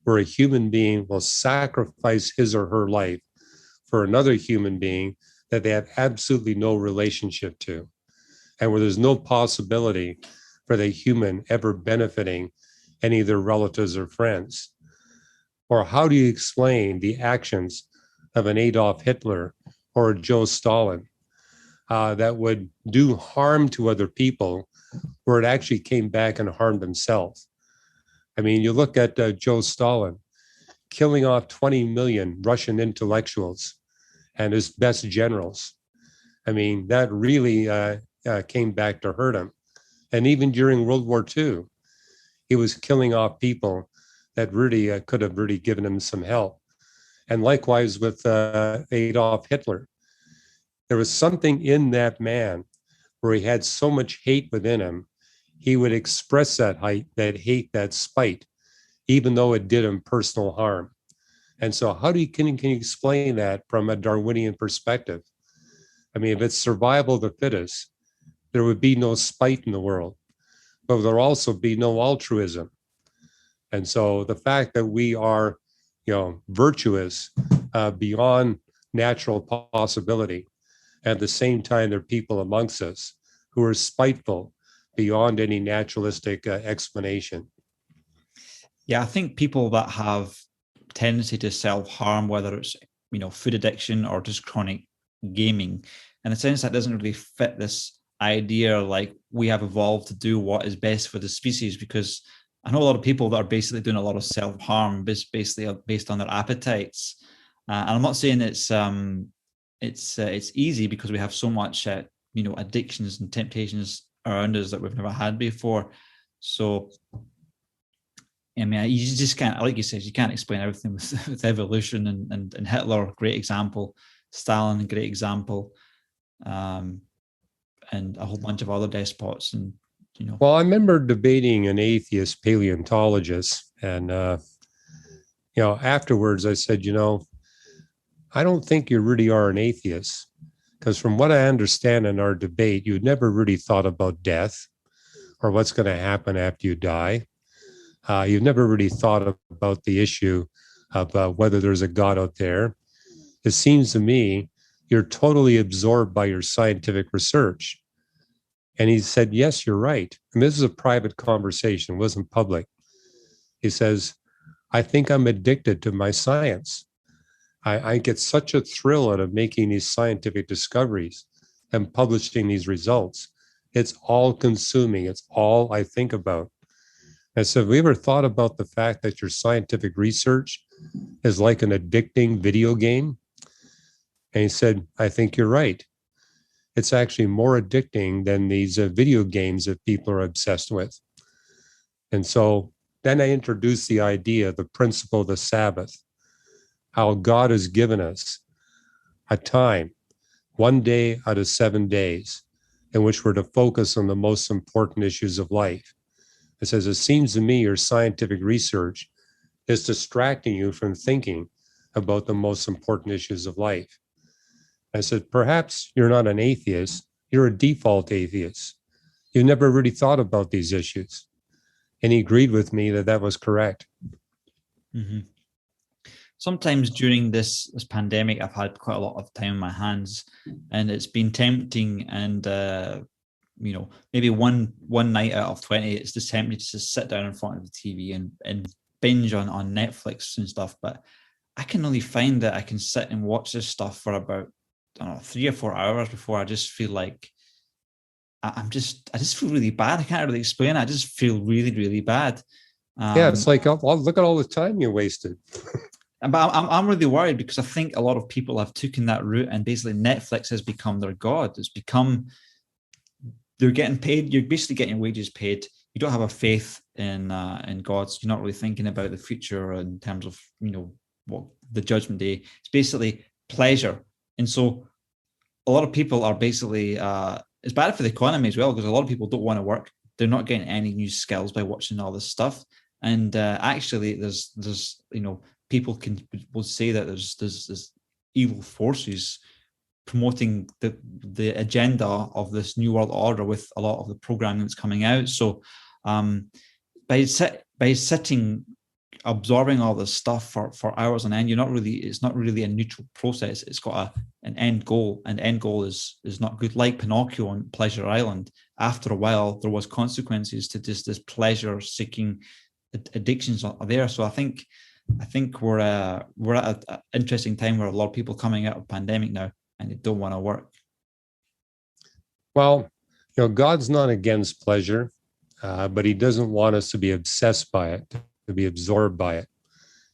Speaker 2: where a human being will sacrifice his or her life for another human being that they have absolutely no relationship to, and where there's no possibility for the human ever benefiting any of their relatives or friends? Or how do you explain the actions of an Adolf Hitler or a Joe Stalin that would do harm to other people where it actually came back and harmed themselves? I mean, you look at Joe Stalin killing off 20 million Russian intellectuals and his best generals. I mean, that really came back to hurt him. And even during World War II, he was killing off people that really could have really given him some help. And likewise with Adolf Hitler. There was something in that man where he had so much hate within him, he would express that hate, that spite, even though it did him personal harm. And so how can you explain that from a Darwinian perspective? I mean, if it's survival of the fittest, there would be no spite in the world, but there'll also be no altruism. And so the fact that we are, virtuous beyond natural possibility, at the same time, there are people amongst us who are spiteful beyond any naturalistic explanation.
Speaker 1: Yeah, I think people that have tendency to self-harm, whether it's, food addiction or just chronic gaming. In a sense, that doesn't really fit this idea like we have evolved to do what is best for the species, because I know a lot of people that are basically doing a lot of self-harm basically based on their appetites. And I'm not saying it's easy, because we have so much addictions and temptations around us that we've never had before. So I mean, you just can't, like you said, you can't explain everything with evolution, and Hitler, great example, Stalin, great example, and a whole bunch of other despots. And
Speaker 2: Well, I remember debating an atheist paleontologist, and afterwards I said, I don't think you really are an atheist, because from what I understand in our debate, you never really thought about death or what's going to happen after you die. You've never really thought about the issue of whether there's a God out there. It seems to me you're totally absorbed by your scientific research. And he said, yes, you're right. And this is a private conversation, it wasn't public. He says, I think I'm addicted to my science. I get such a thrill out of making these scientific discoveries and publishing these results. It's all consuming. It's all I think about. I said, have you ever thought about the fact that your scientific research is like an addicting video game? And he said, I think you're right. It's actually more addicting than these video games that people are obsessed with. And so then I introduced the idea, the principle of the Sabbath, how God has given us a time, 1 day out of 7 days, in which we're to focus on the most important issues of life. It says, it seems to me your scientific research is distracting you from thinking about the most important issues of life. I said, perhaps you're not an atheist, you're a default atheist. You never really thought about these issues. And he agreed with me that that was correct.
Speaker 1: Mm-hmm. Sometimes during this pandemic, I've had quite a lot of time on my hands, and it's been tempting. And maybe one night out of 20, it's just tempting to just sit down in front of the TV and binge on Netflix and stuff. But I can only find that I can sit and watch this stuff for about 3 or 4 hours before I just feel like I just feel really bad. I can't really explain it. I just feel really, really bad.
Speaker 2: Yeah, it's like, oh, look at all the time you wasted.
Speaker 1: But I'm really worried, because I think a lot of people have taken that route, and basically Netflix has become their god. It's become, they're getting paid. You're basically getting wages paid. You don't have a faith in God. So you're not really thinking about the future in terms of what the judgment day. It's basically pleasure, and so a lot of people are basically. It's bad for the economy as well, because a lot of people don't want to work. They're not getting any new skills by watching all this stuff. And actually, there's people will say that there's this evil forces promoting the agenda of this new world order with a lot of the programming that's coming out. So by sitting absorbing all this stuff for hours on end, it's not really a neutral process. It's got an end goal, and the end goal is not good. Like Pinocchio on Pleasure Island, after a while there was consequences to just this pleasure seeking addictions are there. So I think we're at an interesting time where a lot of people coming out of pandemic now, and they don't want to work.
Speaker 2: Well, God's not against pleasure, but he doesn't want us to be obsessed by it, to be absorbed by it.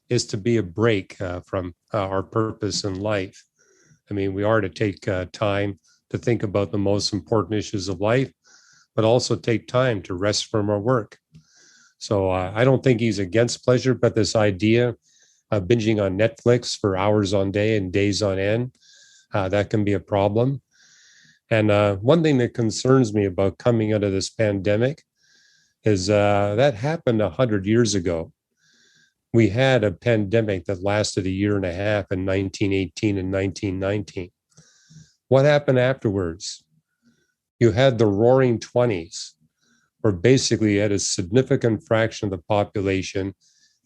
Speaker 2: Is to be a break from our purpose in life. I mean, we are to take time to think about the most important issues of life, but also take time to rest from our work. So I don't think he's against pleasure, but this idea of binging on Netflix for hours on day and days on end, that can be a problem. And one thing that concerns me about coming out of this pandemic is that happened 100 years ago. We had a pandemic that lasted 1.5 years in 1918 and 1919. What happened afterwards? You had the Roaring 20s, where basically you had a significant fraction of the population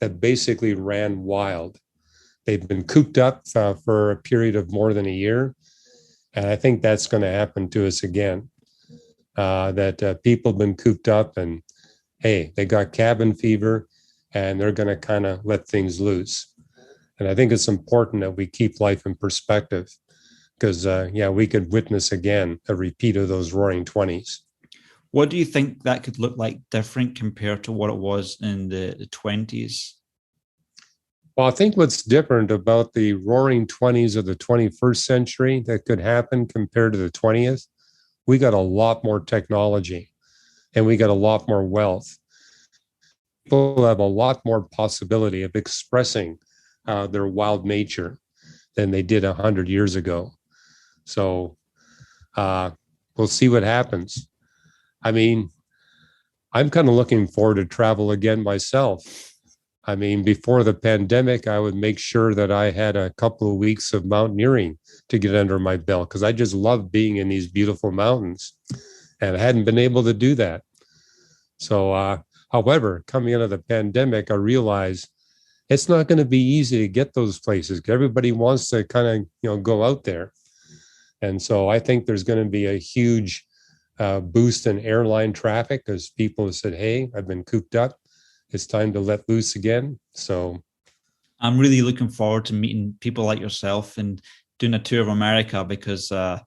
Speaker 2: that basically ran wild. They've been cooped up for a period of more than a year. And I think that's going to happen to us again, that people have been cooped up and, hey, they got cabin fever, and they're going to kind of let things loose. And I think it's important that we keep life in perspective because, we could witness again a repeat of those roaring 20s.
Speaker 1: What do you think that could look like different compared to what it was in the 20s?
Speaker 2: Well, I think what's different about the roaring 20s of the 21st century that could happen compared to the 20th, we got a lot more technology and we got a lot more wealth. People have a lot more possibility of expressing their wild nature than they did 100 years ago. So we'll see what happens. I mean, I'm kind of looking forward to travel again myself. I mean, before the pandemic, I would make sure that I had a couple of weeks of mountaineering to get under my belt because I just love being in these beautiful mountains, and I hadn't been able to do that. So, however, coming out of the pandemic, I realized it's not going to be easy to get those places. Everybody wants to kind of, go out there. And so I think there's going to be a huge boost in airline traffic because people have said, hey, I've been cooped up. It's time to let loose again. So
Speaker 1: I'm really looking forward to meeting people like yourself and doing a tour of America because I've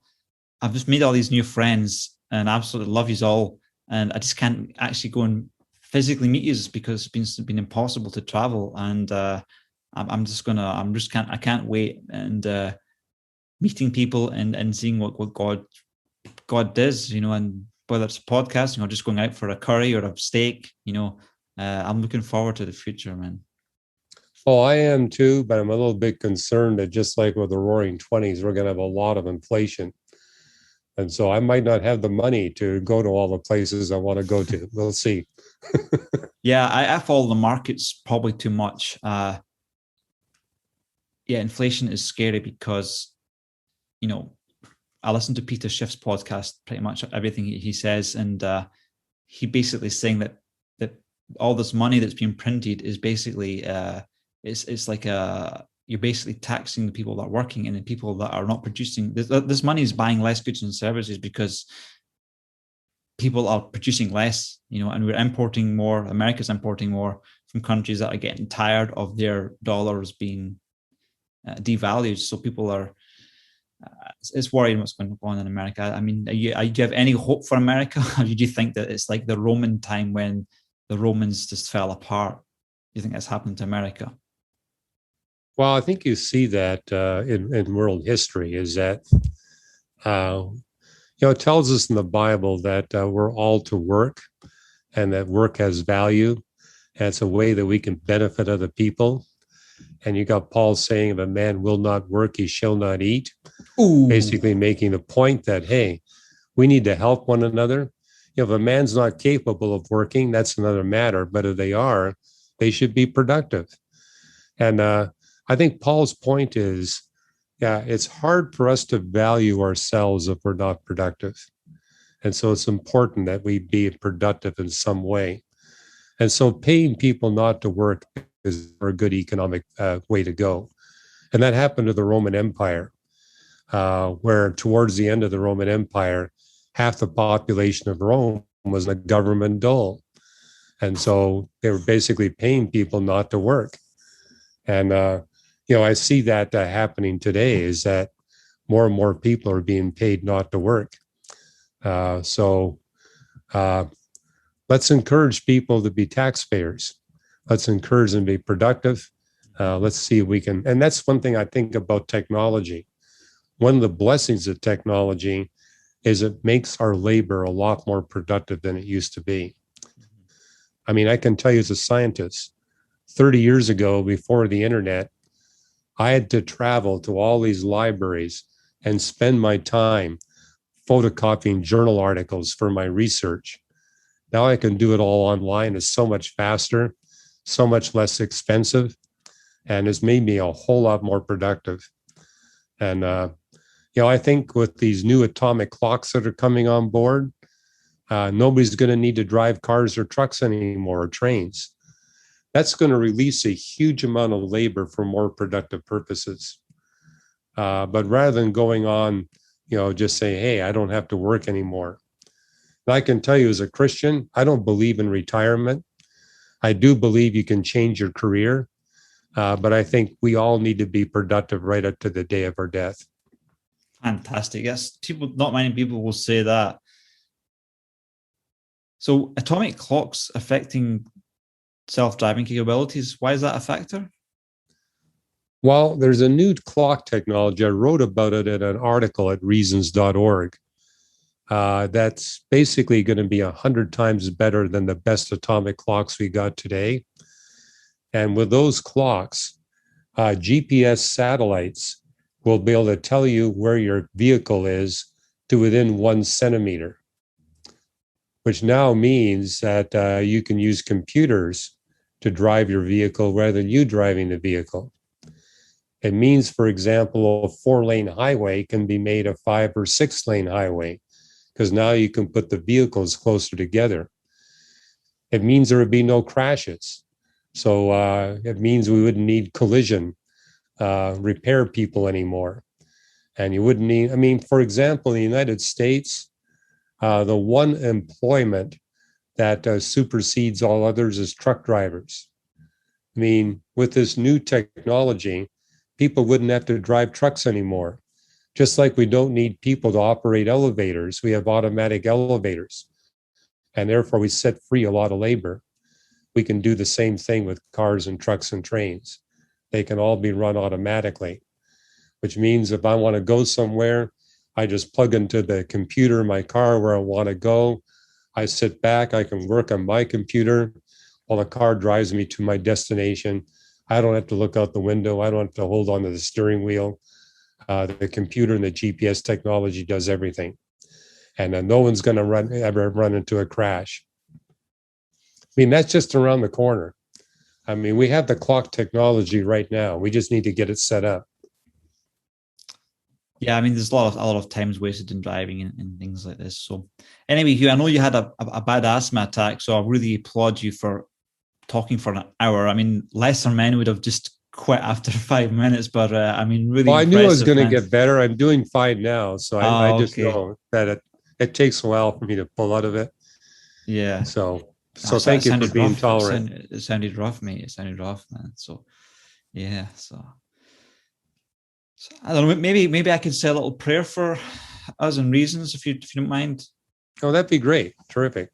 Speaker 1: just made all these new friends and I absolutely love you all. And I just can't actually go and physically meet you because it's been impossible to travel. And I can't wait. And meeting people and seeing what God does, and whether it's a podcast, just going out for a curry or a steak, I'm looking forward to the future, man.
Speaker 2: Oh, I am too, but I'm a little bit concerned that just like with the roaring 20s, we're going to have a lot of inflation. And so I might not have the money to go to all the places I want to go to. We'll see.
Speaker 1: Yeah, I follow the markets probably too much. Inflation is scary because, I listen to Peter Schiff's podcast, pretty much everything he says. And he basically is saying that all this money that's being printed is basically, it's like you're basically taxing the people that are working and the people that are not producing. This money is buying less goods and services because people are producing less, and we're importing more. America's importing more from countries that are getting tired of their dollars being devalued. So people are, it's worrying what's going on in America. I mean, do you have any hope for America? Or do you think that it's like the Roman time when the Romans just fell apart? Do you think that's happened to America?
Speaker 2: Well, I think you see that in world history is that, it tells us in the Bible that we're all to work and that work has value. And it's a way that we can benefit other people. And you got Paul saying, if a man will not work, he shall not eat. Ooh. Basically making the point that, hey, we need to help one another. If a man's not capable of working, that's another matter. But if they are, they should be productive. And I think Paul's point is, it's hard for us to value ourselves if we're not productive. And so it's important that we be productive in some way. And so paying people not to work is a good economic way to go. And that happened to the Roman Empire, where towards the end of the Roman Empire, half the population of Rome was a government dole. And so they were basically paying people not to work. And, I see that happening today is that more and more people are being paid not to work. So let's encourage people to be taxpayers. Let's encourage them to be productive. Let's see if we can. And that's one thing I think about technology. One of the blessings of technology is it makes our labor a lot more productive than it used to be. I mean, I can tell you as a scientist, 30 years ago, before the internet, I had to travel to all these libraries and spend my time photocopying journal articles for my research. Now I can do it all online. It's so much faster, so much less expensive, and it's made me a whole lot more productive. And, I think with these new atomic clocks that are coming on board, nobody's going to need to drive cars or trucks anymore or trains. That's going to release a huge amount of labor for more productive purposes. But rather than going on, just say, hey, I don't have to work anymore. And I can tell you as a Christian, I don't believe in retirement. I do believe you can change your career, But I think we all need to be productive right up to the day of our death.
Speaker 1: Fantastic. Yes, people, not many people will say that. So atomic clocks affecting self-driving capabilities, why is that a factor?
Speaker 2: Well, there's a new clock technology. I wrote about it in an article at reasons.org. That's basically going to be 100 times better than the best atomic clocks we got today. And with those clocks, GPS satellites will be able to tell you where your vehicle is to within 1 centimeter, which now means that you can use computers to drive your vehicle rather than you driving the vehicle. It means, for example, a 4-lane highway can be made a 5 or 6-lane highway, because now you can put the vehicles closer together. It means there would be no crashes. So it means we wouldn't need collision repair people anymore. And you wouldn't need, I mean, for example, in the United States, the one employment that supersedes all others is truck drivers. I mean, with this new technology, people wouldn't have to drive trucks anymore. Just like we don't need people to operate elevators, we have automatic elevators. And therefore, we set free a lot of labor. We can do the same thing with cars and trucks and trains. They can all be run automatically, which means if I want to go somewhere, I just plug into the computer in my car where I want to go. I sit back, I can work on my computer while the car drives me to my destination. I don't have to look out the window. I don't have to hold on to the steering wheel. The computer and the GPS technology does everything. And no one's going to ever run into a crash. I mean, that's just around the corner. I mean, we have the clock technology right now. We just need to get it set up.
Speaker 1: Yeah, I mean, there's a lot of times wasted in driving and things like this. So anyway, Hugh, I know you had a bad asthma attack, so I really applaud you for talking for an hour. I mean, lesser men would have just quit after 5 minutes, but I mean, really
Speaker 2: well, I knew I was going to
Speaker 1: man.
Speaker 2: get better. I'm doing fine now. So I just
Speaker 1: okay.
Speaker 2: know that it takes a while for me to pull out of it.
Speaker 1: Yeah.
Speaker 2: So thank you for being tolerant.
Speaker 1: It sounded rough, mate. It sounded rough, man. So yeah, so I don't know, maybe I could say a little prayer for us and reasons if you don't mind.
Speaker 2: Oh, that'd be great. Terrific.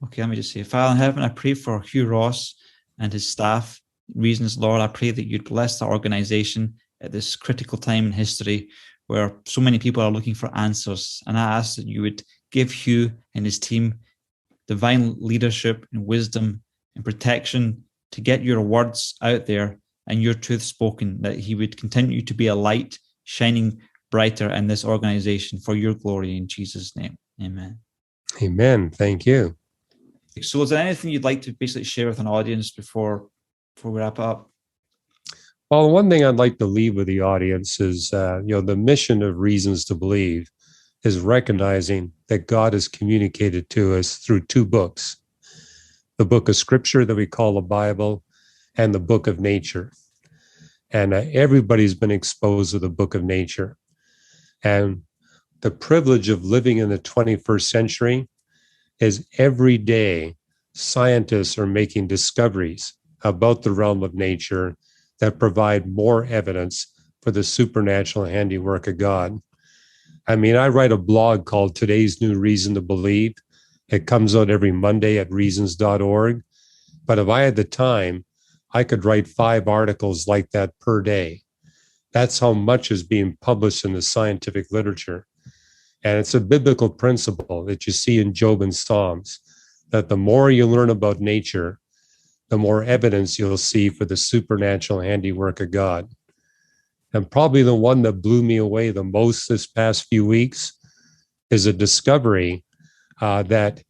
Speaker 1: Okay, let me just say, Father in heaven, I pray for Hugh Ross and his staff. Reasons, Lord, I pray that you'd bless the organization at this critical time in history where so many people are looking for answers. And I ask that you would give Hugh and his team divine leadership and wisdom and protection to get your words out there and your truth spoken, that he would continue to be a light shining brighter in this organization for your glory in Jesus' name. Amen.
Speaker 2: Amen. Thank you.
Speaker 1: So is there anything you'd like to basically share with an audience before we wrap up?
Speaker 2: Well, one thing I'd like to leave with the audience is, the mission of Reasons to Believe is recognizing that God has communicated to us through 2 books, the book of Scripture that we call the Bible and the book of nature. And everybody's been exposed to the book of nature. And the privilege of living in the 21st century is every day scientists are making discoveries about the realm of nature that provide more evidence for the supernatural handiwork of God. I mean, I write a blog called Today's New Reason to Believe. It comes out every Monday at reasons.org. But if I had the time, I could write 5 articles like that per day. That's how much is being published in the scientific literature. And it's a biblical principle that you see in Job and Psalms, that the more you learn about nature, the more evidence you'll see for the supernatural handiwork of God. And probably the one that blew me away the most this past few weeks is a discovery that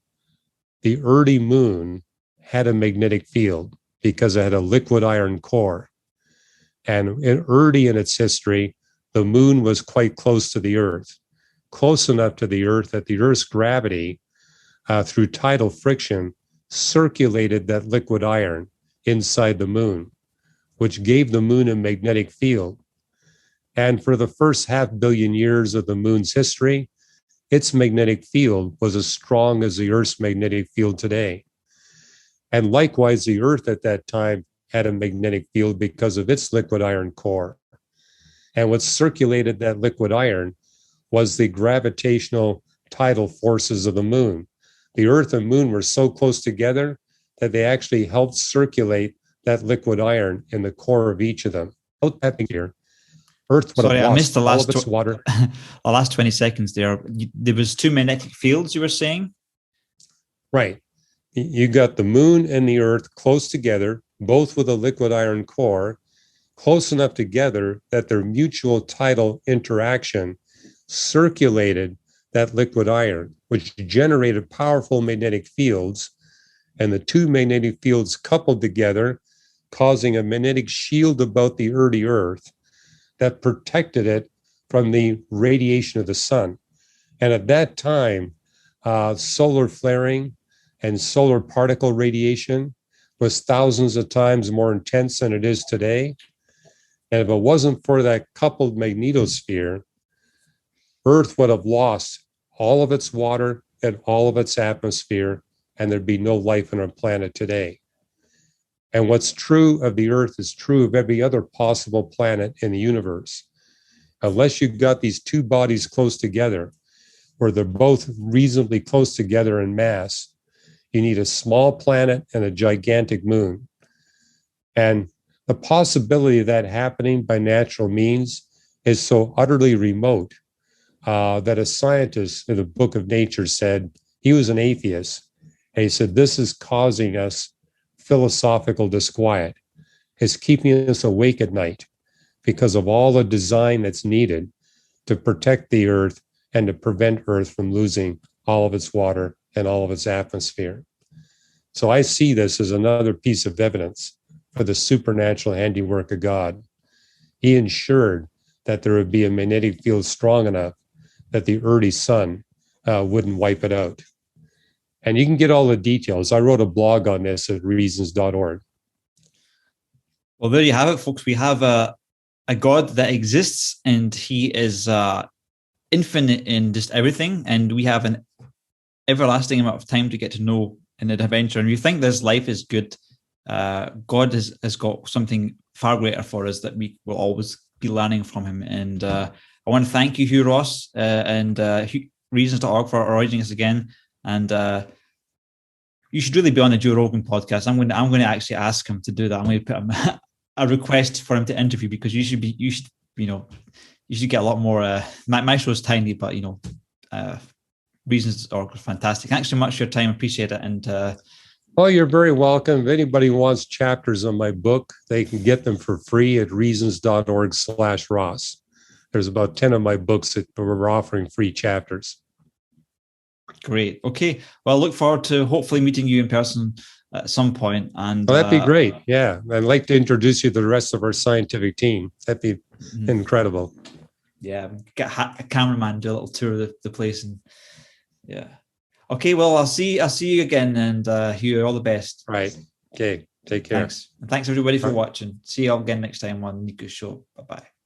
Speaker 2: the early moon had a magnetic field because it had a liquid iron core. And early in its history, the moon was quite close to the Earth, close enough to the Earth that the Earth's gravity, through tidal friction, circulated that liquid iron inside the moon, which gave the moon a magnetic field. And for the first 500 million years of the moon's history, its magnetic field was as strong as the Earth's magnetic field today. And likewise, the Earth at that time had a magnetic field because of its liquid iron core. And what circulated that liquid iron was the gravitational tidal forces of the moon. The Earth and moon were so close together that they actually helped circulate that liquid iron in the core of each of them. Here, Earth would have
Speaker 1: I
Speaker 2: lost
Speaker 1: missed the
Speaker 2: all
Speaker 1: last
Speaker 2: of its water.
Speaker 1: the last 20 seconds there. There was two magnetic fields you were saying?
Speaker 2: Right. You got the moon and the Earth close together, both with a liquid iron core, close enough together that their mutual tidal interaction circulated that liquid iron, which generated powerful magnetic fields. And the two magnetic fields coupled together, causing a magnetic shield about the early Earth that protected it from the radiation of the sun. And at that time, solar flaring and solar particle radiation was thousands of times more intense than it is today. And if it wasn't for that coupled magnetosphere, Earth would have lost all of its water and all of its atmosphere, and there'd be no life on our planet today. And what's true of the Earth is true of every other possible planet in the universe. Unless you've got these two bodies close together, where they're both reasonably close together in mass, you need a small planet and a gigantic moon. And the possibility of that happening by natural means is so utterly remote that a scientist in the Book of Nature said, he was an atheist, and he said, this is causing us philosophical disquiet. It's keeping us awake at night because of all the design that's needed to protect the Earth and to prevent Earth from losing all of its water and all of its atmosphere. So I see this as another piece of evidence for the supernatural handiwork of God. He ensured that there would be a magnetic field strong enough that the early sun wouldn't wipe it out. And you can get all the details. I wrote a blog on this at reasons.org.
Speaker 1: Well, there you have it, folks. We have a God that exists, and he is infinite in just everything. And we have an everlasting amount of time to get to know in an adventure. And we think this life is good. God has got something far greater for us that we will always be learning from him. And I want to thank you, Hugh Ross, and Reasons.org for arranging us again. And you should really be on the Joe Rogan podcast. I'm going to actually ask him to do that. I'm going to put him a request for him to interview, because you should get a lot more. My show's tiny, but Reasons.org is fantastic. Thanks so much for your time. Appreciate it. And
Speaker 2: oh, you're very welcome. If anybody wants chapters on my book, they can get them for free at reasons.org/Ross. There's about 10 of my books that we're offering free chapters.
Speaker 1: Great. Okay. Well, I look forward to hopefully meeting you in person at some point. And
Speaker 2: well, that'd be great. Yeah. I'd like to introduce you to the rest of our scientific team. That'd be incredible.
Speaker 1: Yeah. Get a cameraman, do a little tour of the place. And yeah. Okay. Well, I'll see you again. And Hugh, all the best.
Speaker 2: Right. Okay. Take care.
Speaker 1: Thanks. And thanks everybody for watching. See you all again next time on Nikos Show. Bye-bye.